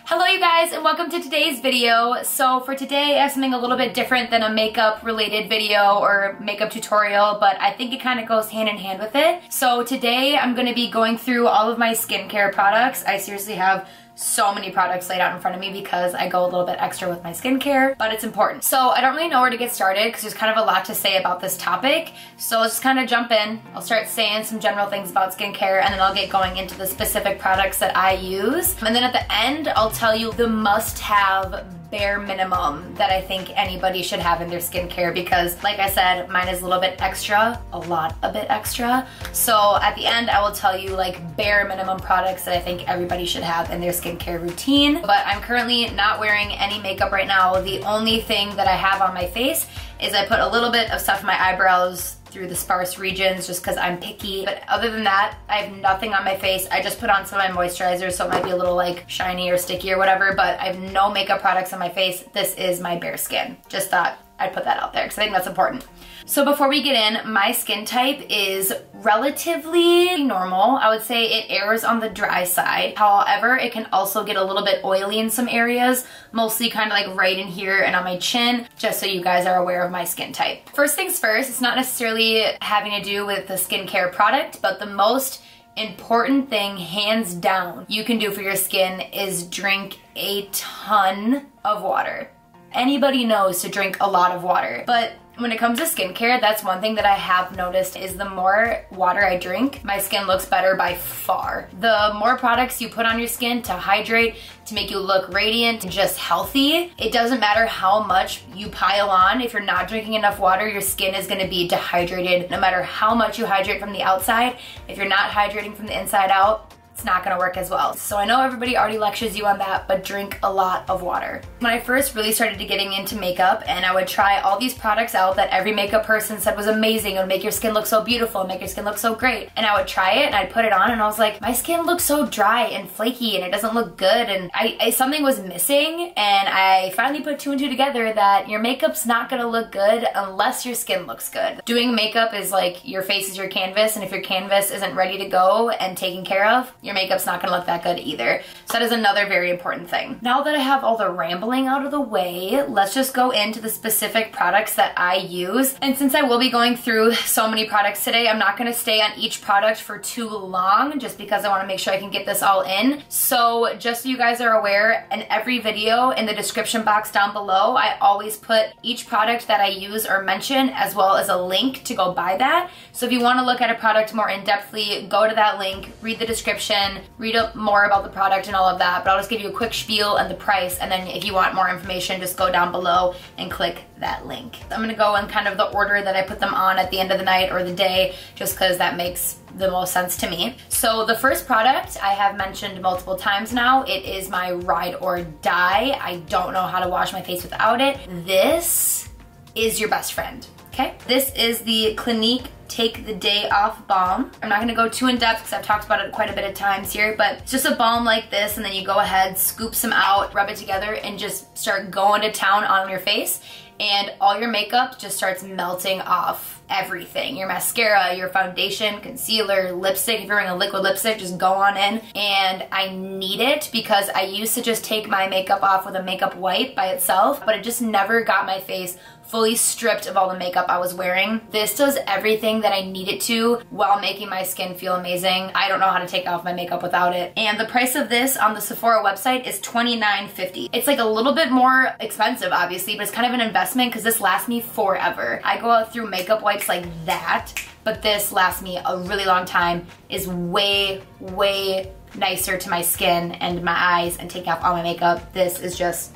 Hello you guys and welcome to today's video. So for today I have something a little bit different than a makeup related video or makeup tutorial, but I think it kind of goes hand in hand with it. So today I'm going to be going through all of my skincare products. I seriously have so many products laid out in front of me because I go a little bit extra with my skincare, but it's important. So I don't really know where to get started because there's kind of a lot to say about this topic. So let's just kind of jump in. I'll start saying some general things about skincare and then I'll get going into the specific products that I use. And then at the end, I'll tell you the must-have bare minimum that I think anybody should have in their skincare because like I said, mine is a little bit extra, a bit extra. So at the end, I will tell you like bare minimum products that I think everybody should have in their skincare routine. But I'm currently not wearing any makeup right now. The only thing that I have on my face is I put a little bit of stuff in my eyebrows through the sparse regions just because I'm picky. But other than that, I have nothing on my face. I just put on some of my moisturizer so it might be a little like shiny or sticky or whatever, but I have no makeup products on my face. This is my bare skin. Just thought I'd put that out there because I think that's important. So before we get in, my skin type is relatively normal. I would say it errs on the dry side. However, it can also get a little bit oily in some areas, mostly kind of like right in here and on my chin, just so you guys are aware of my skin type. First things first, it's not necessarily having to do with the skincare product, but the most important thing, hands down, you can do for your skin is drink a ton of water. Anybody knows to drink a lot of water, but when it comes to skincare, that's one thing that I have noticed is the more water I drink, my skin looks better by far. The more products you put on your skin to hydrate, to make you look radiant and just healthy, it doesn't matter how much you pile on. If you're not drinking enough water, your skin is gonna be dehydrated. No matter how much you hydrate from the outside, if you're not hydrating from the inside out, it's not gonna work as well. So I know everybody already lectures you on that, but drink a lot of water. When I first really started getting into makeup and I would try all these products out that every makeup person said was amazing, it would make your skin look so beautiful, make your skin look so great. And I would try it and I'd put it on and I was like, my skin looks so dry and flaky and it doesn't look good, and something was missing, and I finally put two and two together that your makeup's not gonna look good unless your skin looks good. Doing makeup is like your face is your canvas, and if your canvas isn't ready to go and taken care of, your makeup's not gonna look that good either. So that is another very important thing. Now that I have all the rambling out of the way, let's just go into the specific products that I use. And since I will be going through so many products today, I'm not gonna stay on each product for too long just because I wanna make sure I can get this all in. So just so you guys are aware, in every video in the description box down below, I always put each product that I use or mention as well as a link to go buy that. So if you wanna look at a product more in-depthly, go to that link, read the description, read up more about the product and all of that, but I'll just give you a quick spiel and the price, and then if you want more information, just go down below and click that link. I'm gonna go in kind of the order that I put them on at the end of the night or the day, just because that makes the most sense to me. So the first product I have mentioned multiple times now, it is my ride or die. I don't know how to wash my face without it. This is your best friend, okay? This is the Clinique Take the Day Off Balm. I'm not gonna go too in depth because I've talked about it quite a bit of times here, but it's just a balm like this, and then you go ahead, scoop some out, rub it together, and just start going to town on your face, and all your makeup just starts melting off everything. Your mascara, your foundation, concealer, lipstick. If you're wearing a liquid lipstick, just go on in. And I need it because I used to just take my makeup off with a makeup wipe by itself, but it just never got my face fully stripped of all the makeup I was wearing. This does everything that I need it to while making my skin feel amazing. I don't know how to take off my makeup without it. And the price of this on the Sephora website is $29.50. It's like a little bit more expensive, obviously, but it's kind of an investment because this lasts me forever. I go out through makeup wipes like that, but this lasts me a really long time, is way, way nicer to my skin and my eyes, and take off all my makeup. This is just,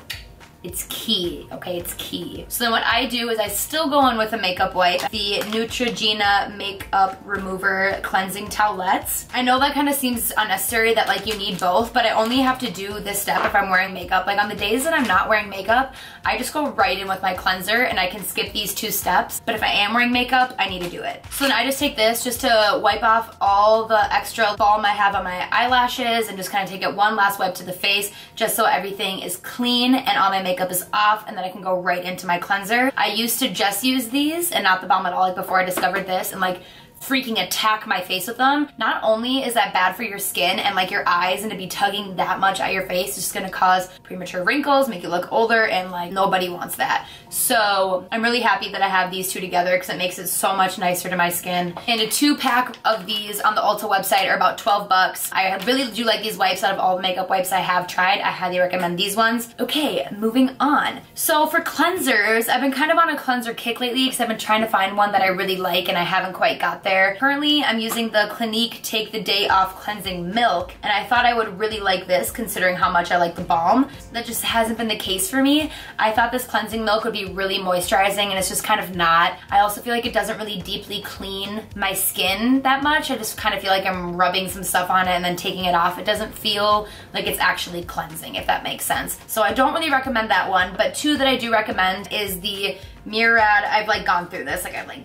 it's key, okay, it's key. So then what I do is I still go in with a makeup wipe, the Neutrogena Makeup Remover Cleansing Towelettes. I know that kind of seems unnecessary that like you need both, but I only have to do this step if I'm wearing makeup. Like on the days that I'm not wearing makeup, I just go right in with my cleanser and I can skip these two steps. But if I am wearing makeup, I need to do it. So then I just take this just to wipe off all the extra balm I have on my eyelashes and just kind of take it one last wipe to the face just so everything is clean and all my makeup is off, and then I can go right into my cleanser. I used to just use these and not the balm at all, like before I discovered this, and like freaking attack my face with them. Not only is that bad for your skin and like your eyes, and to be tugging that much at your face is just gonna cause premature wrinkles, make you look older, and like nobody wants that. So I'm really happy that I have these two together because it makes it so much nicer to my skin. And a 2-pack of these on the Ulta website are about 12 bucks. I really do like these wipes. Out of all the makeup wipes I have tried, I highly recommend these ones. Okay, moving on. So for cleansers, I've been kind of on a cleanser kick lately because I've been trying to find one that I really like and I haven't quite got there. Currently, I'm using the Clinique Take the Day Off Cleansing Milk, and I thought I would really like this considering how much I like the balm. That just hasn't been the case for me. I thought this cleansing milk would be really moisturizing, and it's just kind of not. I also feel like it doesn't really deeply clean my skin that much. I just kind of feel like I'm rubbing some stuff on it and then taking it off. It doesn't feel like it's actually cleansing, if that makes sense. So I don't really recommend that one, but two that I do recommend is the Murad. I've like gone through this, like I've like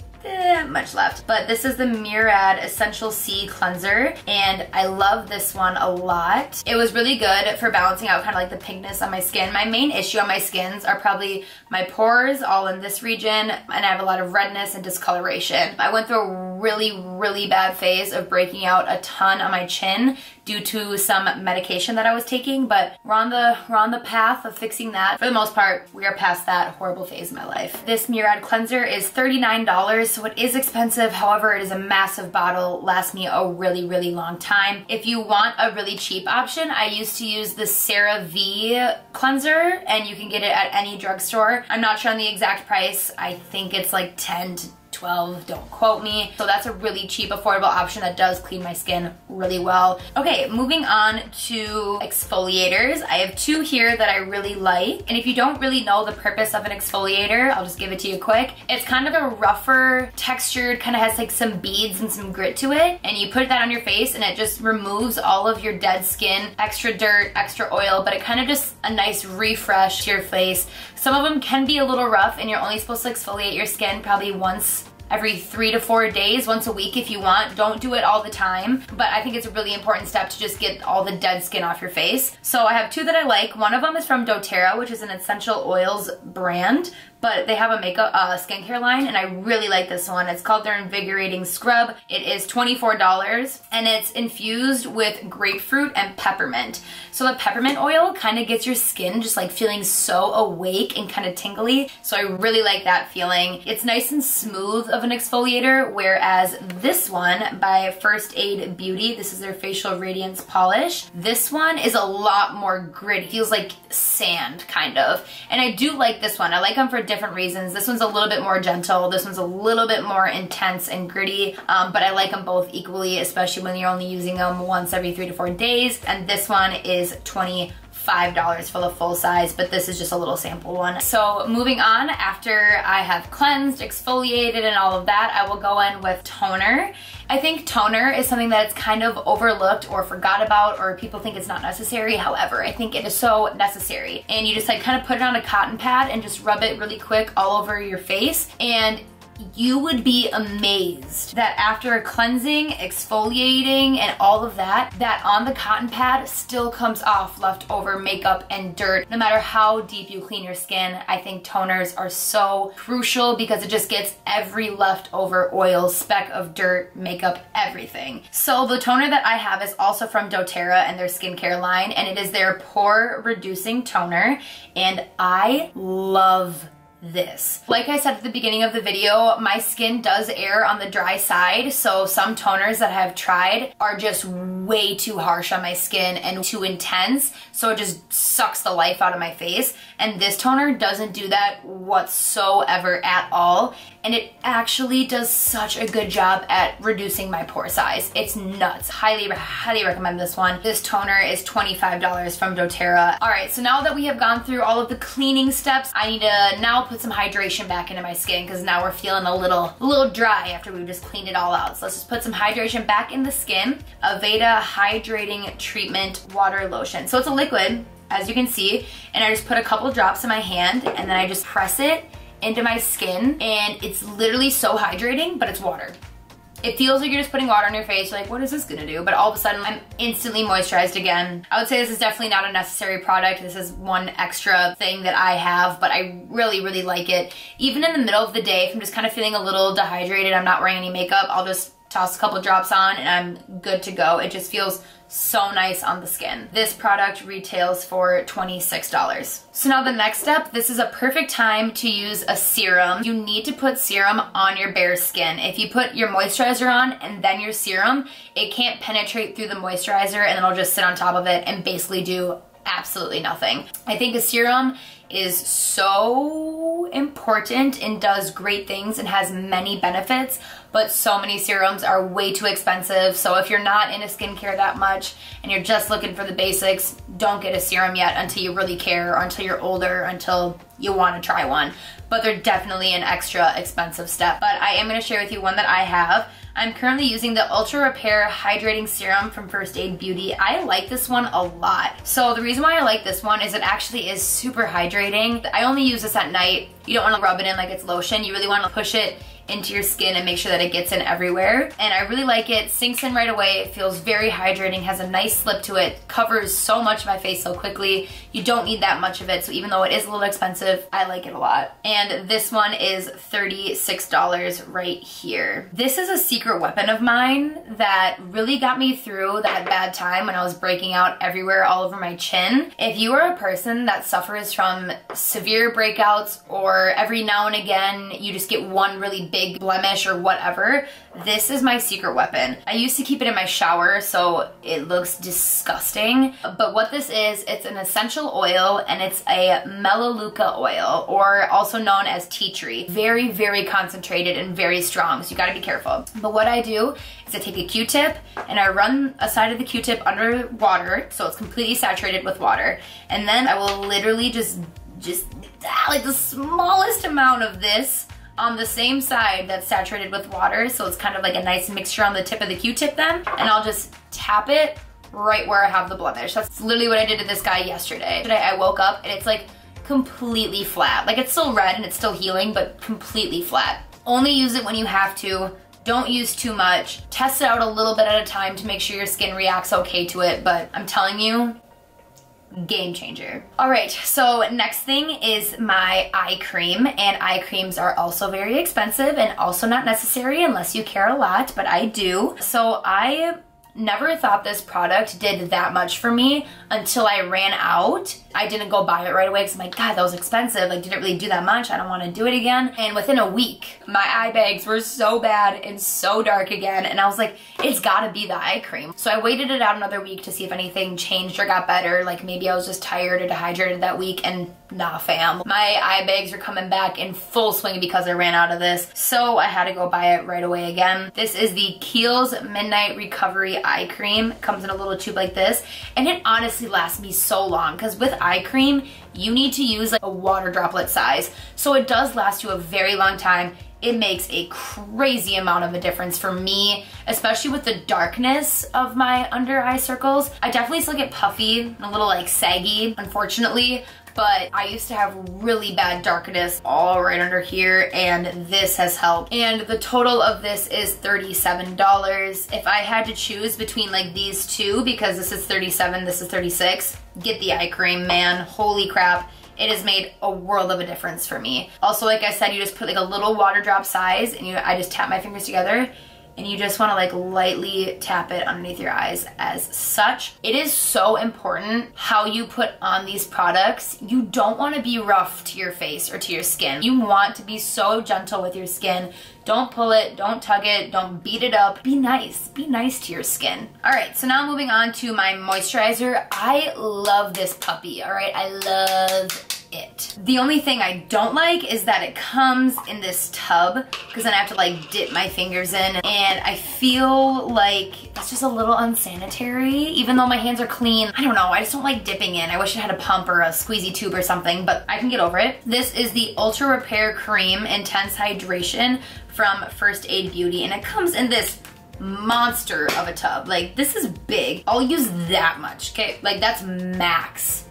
much left, but this is the Murad Essential C Cleanser, and I love this one a lot. It was really good for balancing out kind of like the pinkness on my skin. My main issue on my skins are probably my pores, all in this region, and I have a lot of redness and discoloration. I went through a really bad phase of breaking out a ton on my chin due to some medication that I was taking, but we're on the path of fixing that. For the most part, we are past that horrible phase in my life. This Murad cleanser is $39, so it is expensive. However, it is a massive bottle, lasts me a really long time. If you want a really cheap option, I used to use the CeraVe cleanser, and you can get it at any drugstore. I'm not sure on the exact price. I think it's like 10 to 12, don't quote me. So that's a really cheap, affordable option that does clean my skin really well. Okay, moving on to exfoliators. I have two here that I really like. And if you don't really know the purpose of an exfoliator, I'll just give it to you quick. It's kind of a rougher textured, kind of has like some beads and some grit to it. And you put that on your face and it just removes all of your dead skin, extra dirt, extra oil, but it kind of just a nice refresh to your face. Some of them can be a little rough, and you're only supposed to exfoliate your skin probably once every 3 to 4 days, once a week if you want. Don't do it all the time, but I think it's a really important step to just get all the dead skin off your face. So I have two that I like. One of them is from doTERRA, which is an essential oils brand, but they have a makeup skincare line, and I really like this one. It's called their Invigorating Scrub. It is $24, and it's infused with grapefruit and peppermint. So the peppermint oil kind of gets your skin just like feeling so awake and kind of tingly. So I really like that feeling. It's nice and smooth of an exfoliator, whereas this one by First Aid Beauty, this is their Facial Radiance Polish. This one is a lot more gritty. It feels like sand, kind of. And I do like this one. I like them for different reasons. This one's a little bit more gentle. This one's a little bit more intense and gritty, but I like them both equally, especially when you're only using them once every 3 to 4 days. And this one is $25 for the full size, but this is just a little sample one. So moving on, after I have cleansed, exfoliated, and all of that, I will go in with toner. I think toner is something that's kind of overlooked or forgot about, or people think it's not necessary. However, I think it is so necessary. And you just like kind of put it on a cotton pad and just rub it really quick all over your face, and you would be amazed that after cleansing, exfoliating, and all of that, that on the cotton pad still comes off leftover makeup and dirt. No matter how deep you clean your skin, I think toners are so crucial because it just gets every leftover oil, speck of dirt, makeup, everything. So the toner that I have is also from doTERRA and their skincare line, and it is their pore reducing toner, and I love this. Like I said at the beginning of the video, my skin does err on the dry side, so some toners that I've tried are just way too harsh on my skin and too intense, so it just sucks the life out of my face. And this toner doesn't do that whatsoever at all, and it actually does such a good job at reducing my pore size. It's nuts. Highly recommend this one. This toner is $25 from doTERRA. Alright, so now that we have gone through all of the cleaning steps, I need to now put some hydration back into my skin because now we're feeling a little dry after we've just cleaned it all out. So let's just put some hydration back in the skin. Aveda Hydrating Treatment Water Lotion. So it's a liquid, as you can see, and I just put a couple drops in my hand and then I just press it into my skin, and it's literally so hydrating, but it's water. It feels like you're just putting water on your face. You're like, what is this gonna do? But all of a sudden, I'm instantly moisturized again. I would say this is definitely not a necessary product. This is one extra thing that I have, but I really like it. Even in the middle of the day, if I'm just kind of feeling a little dehydrated, I'm not wearing any makeup, I'll just toss a couple drops on, and I'm good to go. It just feels so nice on the skin. This product retails for $26. So now the next step, this is a perfect time to use a serum. You need to put serum on your bare skin. If you put your moisturizer on and then your serum, it can't penetrate through the moisturizer and it'll just sit on top of it and basically do absolutely nothing. I think a serum is so important and does great things and has many benefits, but so many serums are way too expensive. So if you're not into skincare that much and you're just looking for the basics, don't get a serum yet until you really care, or until you're older, until you want to try one. But they're definitely an extra expensive step. But I am going to share with you one that I have. I'm currently using the Ultra Repair Hydrating Serum from First Aid Beauty. I like this one a lot. So the reason why I like this one is it actually is super hydrating. I only use this at night. You don't want to rub it in like it's lotion. You really want to push it into your skin and make sure that it gets in everywhere. And I really like it. Sinks in right away. It feels very hydrating, has a nice slip to it, covers so much of my face so quickly. You don't need that much of it, so even though it is a little expensive, I like it a lot. And this one is $36 right here. This is a secret weapon of mine that really got me through that bad time when I was breaking out everywhere all over my chin. If you are a person that suffers from severe breakouts, or every now and again you just get one really big blemish or whatever, this is my secret weapon. I used to keep it in my shower so it looks disgusting, but what this is, it's an essential oil and it's a melaleuca oil, or also known as tea tree. Very, very concentrated and very strong, so you gotta be careful. But what I do is I take a Q-tip and I run a side of the Q-tip under water so it's completely saturated with water, and then I will literally just like the smallest amount of this on the same side that's saturated with water, so it's kind of like a nice mixture on the tip of the Q-tip then, and I'll just tap it right where I have the blemish. That's literally what I did to this guy yesterday. Today I woke up and it's like completely flat. Like, it's still red and it's still healing, but completely flat. Only use it when you have to. Don't use too much. Test it out a little bit at a time to make sure your skin reacts okay to it, but I'm telling you, game changer. All right, so next thing is my eye cream, and eye creams are also very expensive and also not necessary unless you care a lot, but I do. So I never thought this product did that much for me until I ran out. I didn't go buy it right away because I'm like, God, that was expensive. Like, did it really do that much? I don't want to do it again. And within a week, my eye bags were so bad and so dark again. And I was like, it's gotta be the eye cream. So I waited it out another week to see if anything changed or got better. Like, maybe I was just tired or dehydrated that week, and nah, fam. My eye bags are coming back in full swing because I ran out of this. So I had to go buy it right away again. This is the Kiehl's Midnight Recovery Eye Cream. It comes in a little tube like this, and it honestly lasts me so long because with eye cream, you need to use like a water droplet size. So it does last you a very long time. It makes a crazy amount of a difference for me, especially with the darkness of my under eye circles. I definitely still get puffy and a little like saggy, unfortunately, but I used to have really bad darkness all right under here, and this has helped. And the total of this is $37. If I had to choose between like these two, because this is $37, this is $36, get the eye cream, man. Holy crap. It has made a world of a difference for me. Also, like I said, you just put like a little water drop size, and I just tap my fingers together, and you just want to like lightly tap it underneath your eyes as such. It is so important how you put on these products. You don't want to be rough to your face or to your skin. You want to be so gentle with your skin. Don't pull it, don't tug it, don't beat it up. Be nice to your skin. All right, so now moving on to my moisturizer. I love this puppy, all right? I love it. The only thing I don't like is that it comes in this tub, because then I have to like dip my fingers in, and I feel like that's just a little unsanitary, even though my hands are clean. I don't know, I just don't like dipping in. I wish it had a pump or a squeezy tube or something, but I can get over it. This is the Ultra Repair Cream Intense Hydration from First Aid Beauty, and it comes in this monster of a tub. Like, this is big. I'll use that much, okay? Like, that's max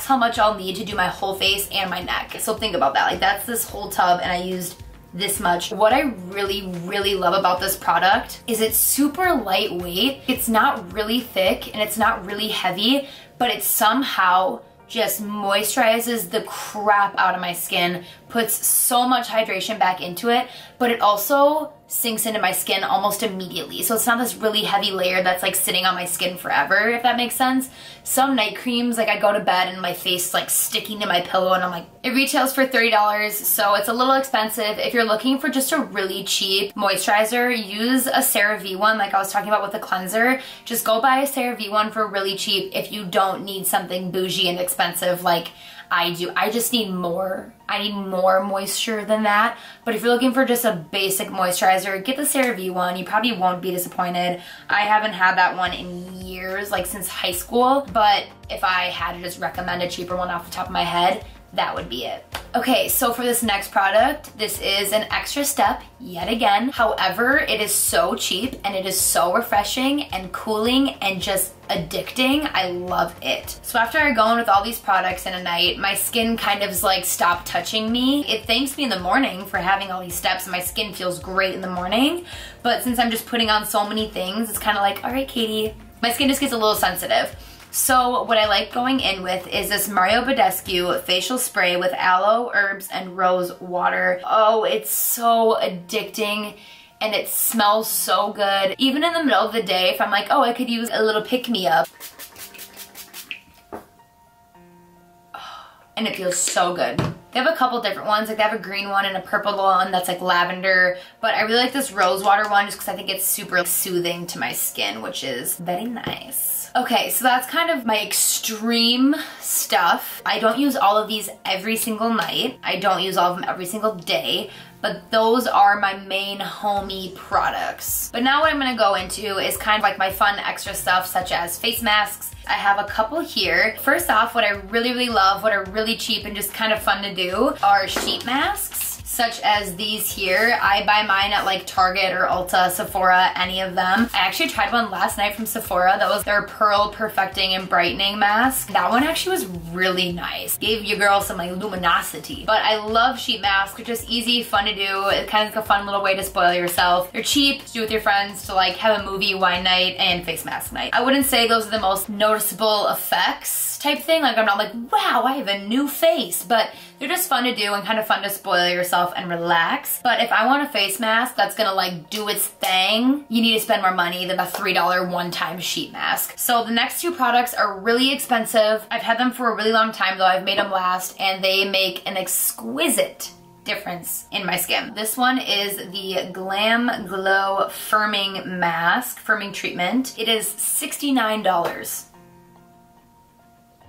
how much I'll need to do my whole face and my neck. So think about that. Like, that's this whole tub, and I used this much. What I really, really love about this product is it's super lightweight. It's not really thick and it's not really heavy, but it somehow just moisturizes the crap out of my skin puts so much hydration back into it, but it also sinks into my skin almost immediately. So it's not this really heavy layer that's like sitting on my skin forever, if that makes sense. Some night creams, like I go to bed and my face is like sticking to my pillow and I'm like, it retails for $30, so it's a little expensive. If you're looking for just a really cheap moisturizer, use a CeraVe one like I was talking about with the cleanser. Just go buy a CeraVe one for really cheap if you don't need something bougie and expensive like I do. I just need more. I need more moisture than that. But if you're looking for just a basic moisturizer, get the CeraVe one. You probably won't be disappointed. I haven't had that one in years, like since high school. But if I had to just recommend a cheaper one off the top of my head, that would be it. Okay, so for this next product, this is an extra step yet again. However, it is so cheap and it is so refreshing and cooling and just addicting. I love it. So after I go in with all these products in a night, my skin kind of like stopped touching me. It thanks me in the morning for having all these steps and my skin feels great in the morning. But since I'm just putting on so many things, it's kind of like, all right, Katie, my skin just gets a little sensitive. So what I like going in with is this Mario Badescu facial spray with aloe, herbs, and rose water. Oh, it's so addicting and it smells so good. Even in the middle of the day, if I'm like, oh, I could use a little pick-me-up. And it feels so good. They have a couple different ones, like they have a green one and a purple one that's like lavender, but I really like this rose water one just because I think it's super soothing to my skin, which is very nice. Okay, so that's kind of my extreme stuff. I don't use all of these every single night. I don't use all of them every single day, but those are my main homey products. But now what I'm gonna go into is kind of like my fun extra stuff, such as face masks. I have a couple here. First off, what I really love, what are really cheap and just kind of fun to do, are sheet masks, such as these here. I buy mine at like Target or Ulta, Sephora, any of them. I actually tried one last night from Sephora. That was their Pearl Perfecting and Brightening Mask. That one actually was really nice. Gave your girl some like luminosity. But I love sheet masks. They're just easy, fun to do. It's kind of like a fun little way to spoil yourself. They're cheap to do with your friends, to like have a movie, wine night, and face mask night. I wouldn't say those are the most noticeable effects type thing. Like I'm not like, wow, I have a new face. But they're just fun to do and kind of fun to spoil yourself and relax. But if I want a face mask that's gonna like do its thing, you need to spend more money than a $3 one-time sheet mask. So the next two products are really expensive. I've had them for a really long time though. I've made them last and they make an exquisite difference in my skin. This one is the Glam Glow Firming Mask, Firming Treatment. It is $69.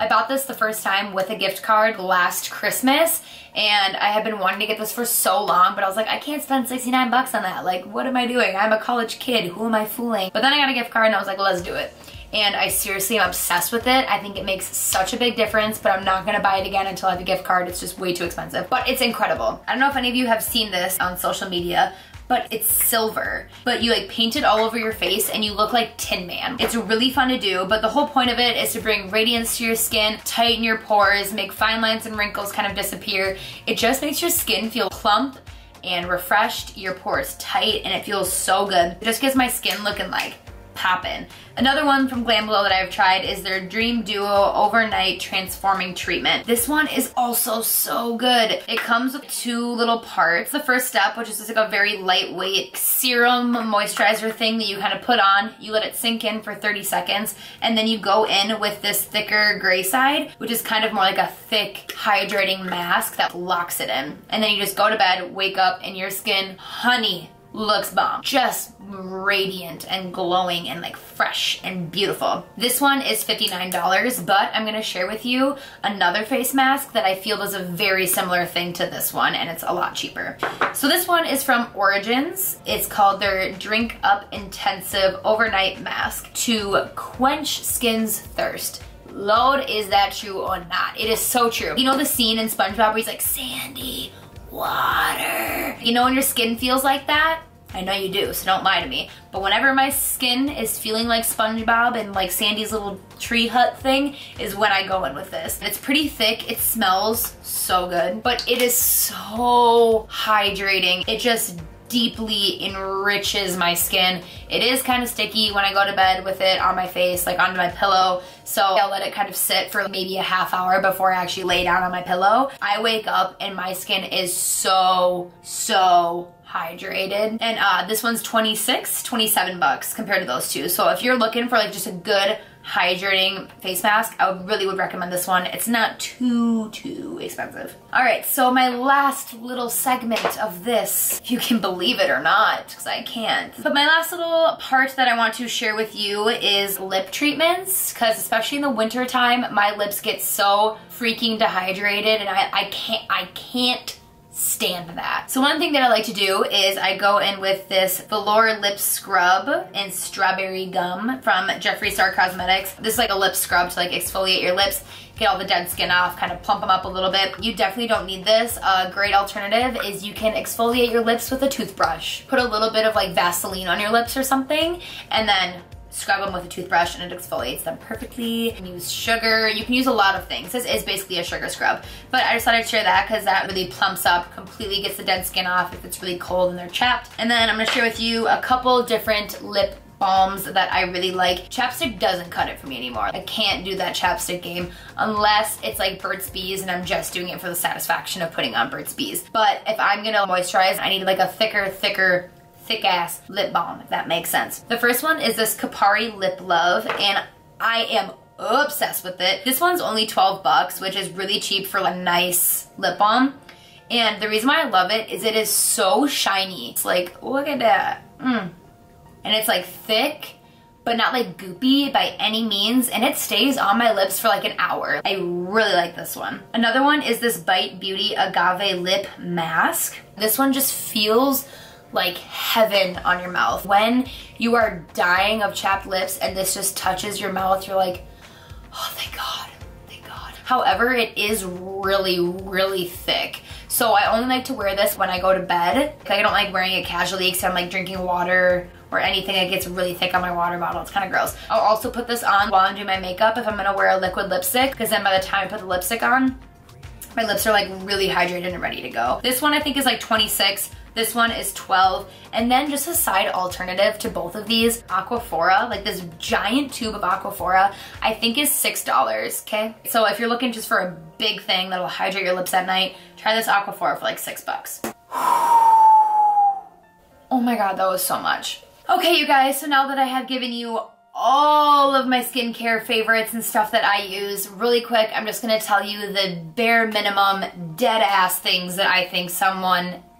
I bought this the first time with a gift card last Christmas and I have been wanting to get this for so long, but I was like, I can't spend 69 bucks on that. Like, what am I doing? I'm a college kid. Who am I fooling? But then I got a gift card and I was like, let's do it. And I seriously am obsessed with it. I think it makes such a big difference, but I'm not gonna buy it again until I have a gift card. It's just way too expensive, but it's incredible. I don't know if any of you have seen this on social media, but it's silver. But you like paint it all over your face and you look like Tin Man. It's really fun to do, but the whole point of it is to bring radiance to your skin, tighten your pores, make fine lines and wrinkles kind of disappear. It just makes your skin feel plump and refreshed, your pores tight, and it feels so good. It just gets my skin looking like poppin'. Another one from Glam Glow that I've tried is their Dream Duo Overnight Transforming Treatment. This one is also so good. It comes with two little parts. The first step, which is just like a very lightweight serum moisturizer thing that you kind of put on. You let it sink in for 30 seconds, and then you go in with this thicker gray side, which is kind of more like a thick hydrating mask that locks it in. And then you just go to bed, wake up, and your skin, honey, looks bomb. Just radiant and glowing and like fresh and beautiful. This one is $59, but I'm gonna share with you another face mask that I feel does a very similar thing to this one, and it's a lot cheaper. So this one is from Origins. It's called their Drink Up Intensive Overnight Mask to quench skin's thirst. Lord, is that true or not? It is so true. You know the scene in SpongeBob where he's like, Sandy, water. You know when your skin feels like that? I know you do, so don't lie to me. But whenever my skin is feeling like SpongeBob and like Sandy's little tree hut thing is when I go in with this. It's pretty thick, it smells so good, but it is so hydrating. It just deeply enriches my skin. It is kind of sticky when I go to bed with it on my face, like onto my pillow. So I'll let it kind of sit for maybe a half hour before I actually lay down on my pillow. I wake up and my skin is so hydrated. And this one's 27 bucks compared to those two. So if you're looking for like just a good hydrating face mask, I really would recommend this one. It's not too expensive. All right, so my last little segment of this, if you can believe it or not, because I can't. But my last little part that I want to share with you is lip treatments, because especially in the winter time, my lips get so freaking dehydrated and I can't stand that. So one thing that I like to do is I go in with this velour lip scrub and strawberry gum from Jeffree Star Cosmetics. This is like a lip scrub to like exfoliate your lips, get all the dead skin off, kind of plump them up a little bit. You definitely don't need this. A great alternative is you can exfoliate your lips with a toothbrush. Put a little bit of like Vaseline on your lips or something, and then scrub them with a toothbrush and it exfoliates them perfectly. You can use sugar, you can use a lot of things. This is basically a sugar scrub, but I just thought I'd share that because that really plumps up, completely gets the dead skin off if it's really cold and they're chapped. And then I'm gonna share with you a couple different lip balms that I really like. Chapstick doesn't cut it for me anymore. I can't do that chapstick game unless it's like Burt's Bees and I'm just doing it for the satisfaction of putting on Burt's Bees. But if I'm gonna moisturize, I need like a thick-ass lip balm, if that makes sense. The first one is this Kapari Lip Love, and I am obsessed with it. This one's only 12 bucks, which is really cheap for a nice lip balm. And the reason why I love it is it is so shiny. It's like, look at that. And it's like thick, but not like goopy by any means, and it stays on my lips for like an hour. I really like this one. Another one is this Bite Beauty Agave Lip Mask. This one just feels like heaven on your mouth. When you are dying of chapped lips and this just touches your mouth, you're like, oh, thank God, thank God. However, it is really thick. So I only like to wear this when I go to bed. I don't like wearing it casually because I'm like drinking water or anything that gets really thick on my water bottle. It's kind of gross. I'll also put this on while I'm doing my makeup if I'm gonna wear a liquid lipstick, because then by the time I put the lipstick on, my lips are like really hydrated and ready to go. This one I think is like 26. This one is 12. And then just a side alternative to both of these, Aquaphora, like this giant tube of Aquaphora, I think is $6, okay? So if you're looking just for a big thing that'll hydrate your lips at night, try this Aquaphora for like $6. Oh my God, that was so much. Okay, you guys, so now that I have given you all of my skincare favorites and stuff that I use, really quick, I'm just gonna tell you the bare minimum, dead ass things that I think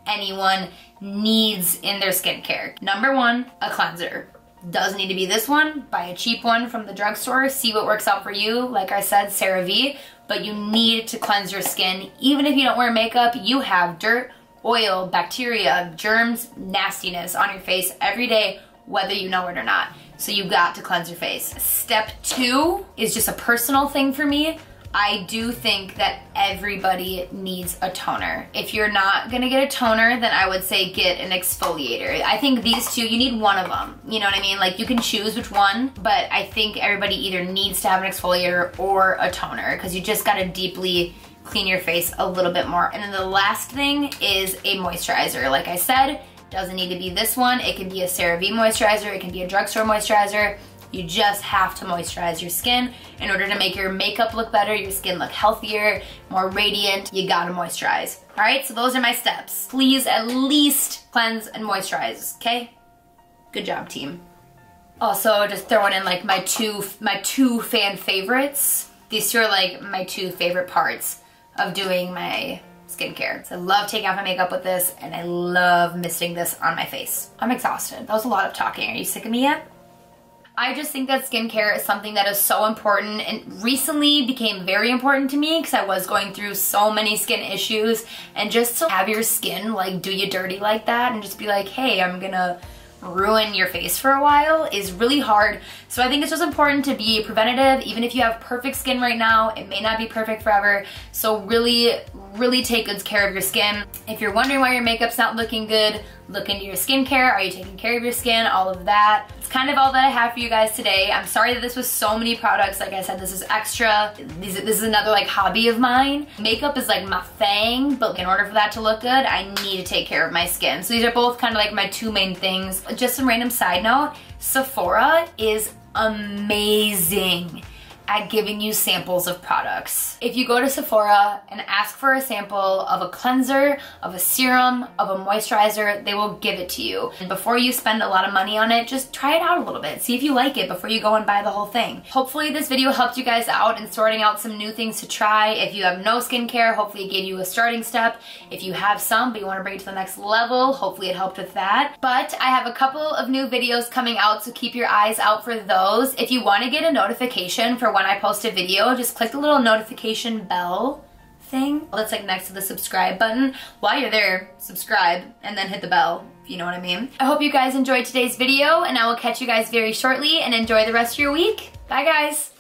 anyone needs in their skincare. Number one, a cleanser. Doesn't need to be this one. Buy a cheap one from the drugstore. See what works out for you. Like I said, CeraVe. But you need to cleanse your skin. Even if you don't wear makeup, you have dirt, oil, bacteria, germs, nastiness on your face every day, whether you know it or not. So you got to cleanse your face. Step two is just a personal thing for me. I do think that everybody needs a toner. If you're not gonna get a toner, then I would say get an exfoliator. I think these two, you need one of them. You know what I mean? Like you can choose which one, but I think everybody either needs to have an exfoliator or a toner, because you just gotta deeply clean your face a little bit more. And then the last thing is a moisturizer. Like I said, doesn't need to be this one. It can be a CeraVe moisturizer, it can be a drugstore moisturizer. You just have to moisturize your skin in order to make your makeup look better, your skin look healthier, more radiant. You gotta moisturize. All right, so those are my steps. Please at least cleanse and moisturize, okay? Good job, team. Also, just throwing in like my two fan favorites. These two are like my two favorite parts of doing my skincare. So I love taking off my makeup with this, and I love misting this on my face. I'm exhausted. That was a lot of talking. Are you sick of me yet? I just think that skincare is something that is so important and recently became very important to me because I was going through so many skin issues, and just to have your skin like do you dirty like that and just be like, hey, I'm gonna ruin your face for a while is really hard. So I think it's just important to be preventative. Even if you have perfect skin right now, it may not be perfect forever. So really take good care of your skin. If you're wondering why your makeup's not looking good, look into your skincare. Are you taking care of your skin? All of that. It's kind of all that I have for you guys today. I'm sorry that this was so many products. Like I said, this is extra. This is another like hobby of mine. Makeup is like my thing, but in order for that to look good, I need to take care of my skin. So these are both kind of like my two main things. Just some random side note, Sephora is amazing at giving you samples of products. If you go to Sephora and ask for a sample of a cleanser, of a serum, of a moisturizer, they will give it to you. And before you spend a lot of money on it, just try it out a little bit. See if you like it before you go and buy the whole thing. Hopefully this video helped you guys out in sorting out some new things to try. If you have no skincare, hopefully it gave you a starting step. If you have some but you want to bring it to the next level, hopefully it helped with that. But I have a couple of new videos coming out, so keep your eyes out for those. If you want to get a notification for when I post a video, just click the little notification bell thing that's like next to the subscribe button. While you're there, subscribe and then hit the bell, if you know what I mean. I hope you guys enjoyed today's video, and I will catch you guys very shortly, and enjoy the rest of your week. Bye guys.